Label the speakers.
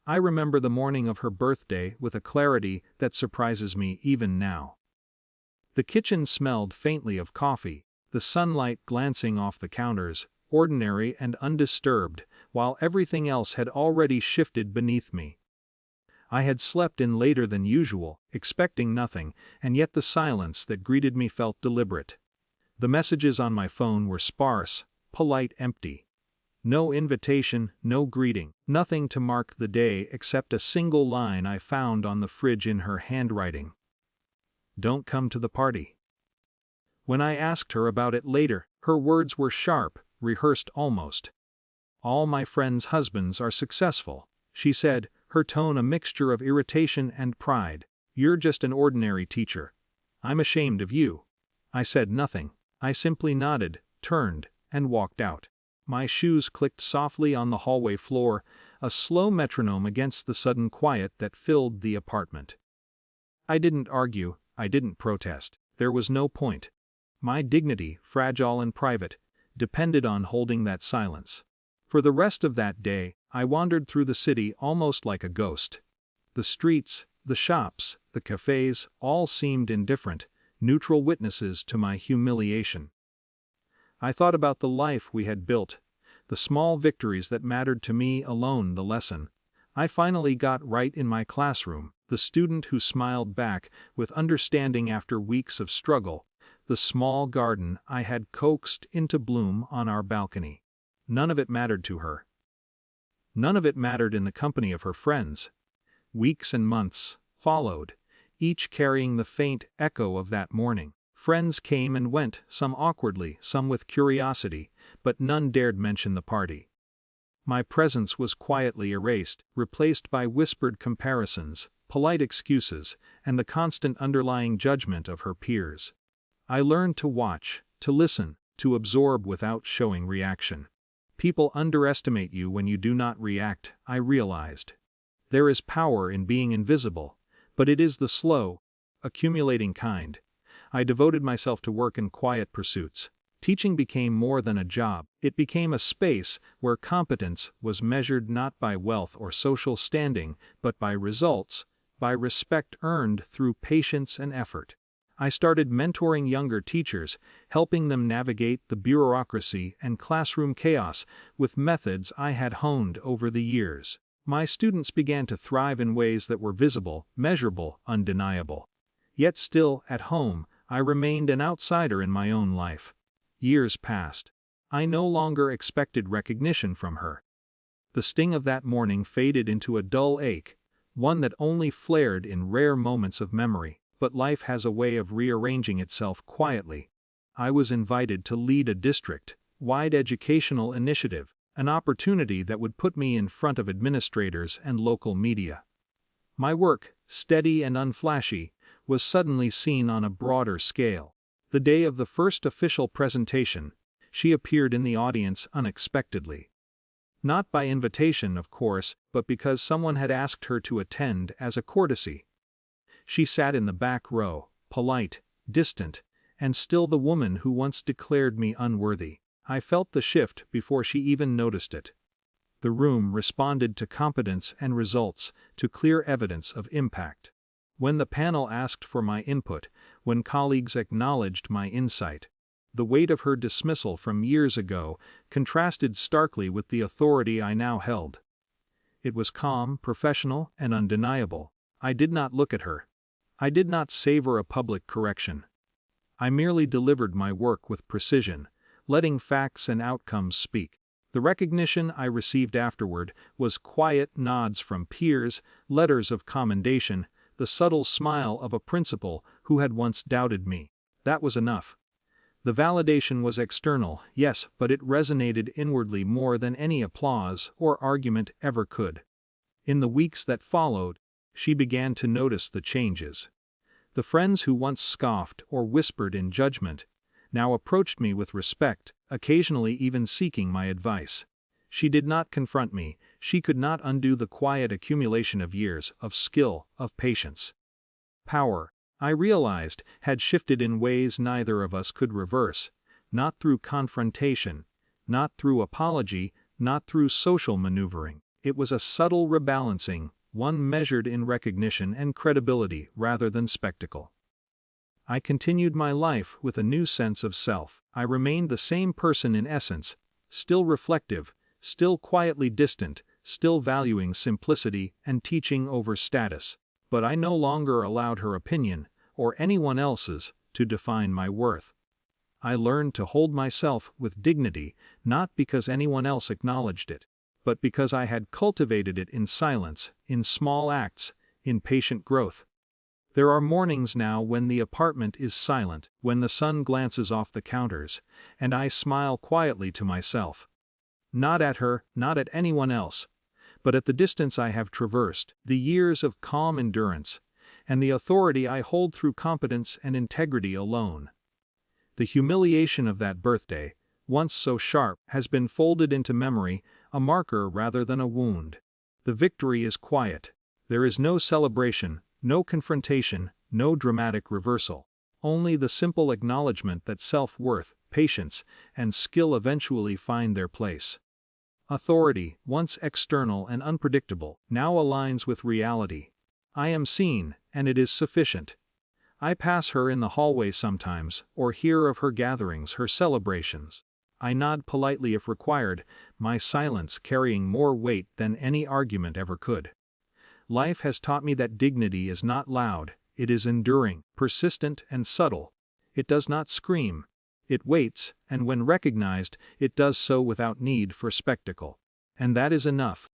Speaker 1: I remember the morning of her birthday with a clarity that surprises me even now. The kitchen smelled faintly of coffee, the sunlight glancing off the counters, ordinary and undisturbed, while everything else had already shifted beneath me. I had slept in later than usual, expecting nothing, and yet the silence that greeted me felt deliberate. The messages on my phone were sparse, polite, empty. No invitation, no greeting, nothing to mark the day except a single line I found on the fridge in her handwriting. "Don't come to the party." When I asked her about it later, her words were sharp, rehearsed almost. "All my friends' husbands are successful," she said, her tone a mixture of irritation and pride. "You're just an ordinary teacher. I'm ashamed of you." I said nothing. I simply nodded, turned, and walked out. My shoes clicked softly on the hallway floor, a slow metronome against the sudden quiet that filled the apartment. I didn't argue, I didn't protest. There was no point. My dignity, fragile and private, depended on holding that silence. For the rest of that day, I wandered through the city almost like a ghost. The streets, the shops, the cafes, all seemed indifferent, neutral witnesses to my humiliation. I thought about the life we had built, the small victories that mattered to me alone, the lesson I finally got right in my classroom, the student who smiled back with understanding after weeks of struggle, the small garden I had coaxed into bloom on our balcony. None of it mattered to her. None of it mattered in the company of her friends. Weeks and months followed, each carrying the faint echo of that morning. Friends came and went, some awkwardly, some with curiosity, but none dared mention the party. My presence was quietly erased, replaced by whispered comparisons, polite excuses, and the constant underlying judgment of her peers. I learned to watch, to listen, to absorb without showing reaction. People underestimate you when you do not react, I realized. There is power in being invisible, but it is the slow, accumulating kind. I devoted myself to work and quiet pursuits. Teaching became more than a job. It became a space where competence was measured not by wealth or social standing, but by results, by respect earned through patience and effort. I started mentoring younger teachers, helping them navigate the bureaucracy and classroom chaos with methods I had honed over the years. My students began to thrive in ways that were visible, measurable, undeniable. Yet still, at home, I remained an outsider in my own life. Years passed. I no longer expected recognition from her. The sting of that morning faded into a dull ache, one that only flared in rare moments of memory, but life has a way of rearranging itself quietly. I was invited to lead a district-wide educational initiative, an opportunity that would put me in front of administrators and local media. My work, steady and unflashy, was suddenly seen on a broader scale. The day of the first official presentation, she appeared in the audience unexpectedly. Not by invitation, of course, but because someone had asked her to attend as a courtesy. She sat in the back row, polite, distant, and still the woman who once declared me unworthy. I felt the shift before she even noticed it. The room responded to competence and results, to clear evidence of impact. When the panel asked for my input, when colleagues acknowledged my insight, the weight of her dismissal from years ago contrasted starkly with the authority I now held. It was calm, professional, and undeniable. I did not look at her. I did not savor a public correction. I merely delivered my work with precision, letting facts and outcomes speak. The recognition I received afterward was quiet nods from peers, letters of commendation, the subtle smile of a principal who had once doubted me. That was enough. The validation was external, yes, but it resonated inwardly more than any applause or argument ever could. In the weeks that followed, she began to notice the changes. The friends who once scoffed or whispered in judgment now approached me with respect, occasionally even seeking my advice. She did not confront me. She could not undo the quiet accumulation of years, of skill, of patience. Power, I realized, had shifted in ways neither of us could reverse, not through confrontation, not through apology, not through social maneuvering. It was a subtle rebalancing, one measured in recognition and credibility rather than spectacle. I continued my life with a new sense of self. I remained the same person in essence, still reflective, still quietly distant, still valuing simplicity and teaching over status. But I no longer allowed her opinion, or anyone else's, to define my worth. I learned to hold myself with dignity, not because anyone else acknowledged it, but because I had cultivated it in silence, in small acts, in patient growth. There are mornings now when the apartment is silent, when the sun glances off the counters, and I smile quietly to myself. Not at her, not at anyone else, but at the distance I have traversed, the years of calm endurance, and the authority I hold through competence and integrity alone. The humiliation of that birthday, once so sharp, has been folded into memory, a marker rather than a wound. The victory is quiet. There is no celebration, no confrontation, no dramatic reversal. Only the simple acknowledgement that self-worth, patience, and skill eventually find their place. Authority, once external and unpredictable, now aligns with reality. I am seen, and it is sufficient. I pass her in the hallway sometimes, or hear of her gatherings, her celebrations. I nod politely if required, my silence carrying more weight than any argument ever could. Life has taught me that dignity is not loud, it is enduring, persistent and subtle. It does not scream. It waits, and when recognized, it does so without need for spectacle. And that is enough.